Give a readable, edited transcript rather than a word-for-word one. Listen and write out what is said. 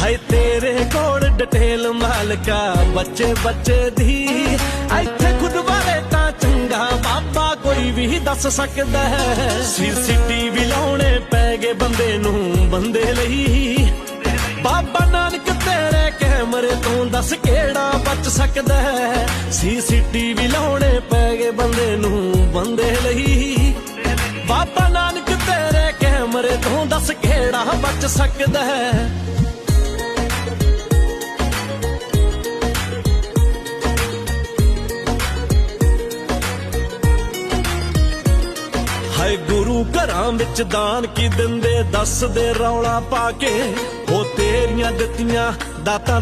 ਹਾਏ ਤੇਰੇ ਕੋਲ ਡਿਟੇਲ ਮਾਲਕਾ ਬੱਚੇ ਬੱਚੇ ਦੀ, ਇੱਥੇ ਖੁਦ ਬਾਰੇ ਤਾਂ ਚੰਗਾ ਬਾਬਾ ਕੋਈ ਵੀ ਦੱਸ ਸਕਦਾ ਹੈ। CCTV ਲਾਉਣੇ ਪੈ ਗਏ ਬੰਦੇ ਨੂੰ ਬੰਦੇ ਲਈ, ਬਾਬਾ ਨਾਨਕ ਤੇਰੇ ਕੈਮਰੇ ਤੋਂ ਦੱਸ ਕਿਹੜਾ ਬਚ ਸਕਦਾ ਹੈ। CCTV ਲਾਉਣੇ ਪੈ ਗਏ ਬੰਦੇ ਨੂੰ ਬੰਦੇ ਲਈ, ਬਾਬਾ ਨਾਨਕ ਤੇਰੇ ਕੈਮਰੇ ਤੋਂ ਦੱਸ ਕਿਹੜਾ ਬਚ ਸਕਦਾ ਹੈ। ਹਾਏ ਗੁਰੂ ਘਰਾਂ ਵਿੱਚ ਦਾਨ ਕੀ ਦਿੰਦੇ ਦੱਸਦੇ ਰੌਲਾ ਪਾ ਕੇ, ਉਹ ਤੇਰੀਆਂ ਦਿੱਤੀਆਂ ਦਾਤਾਂ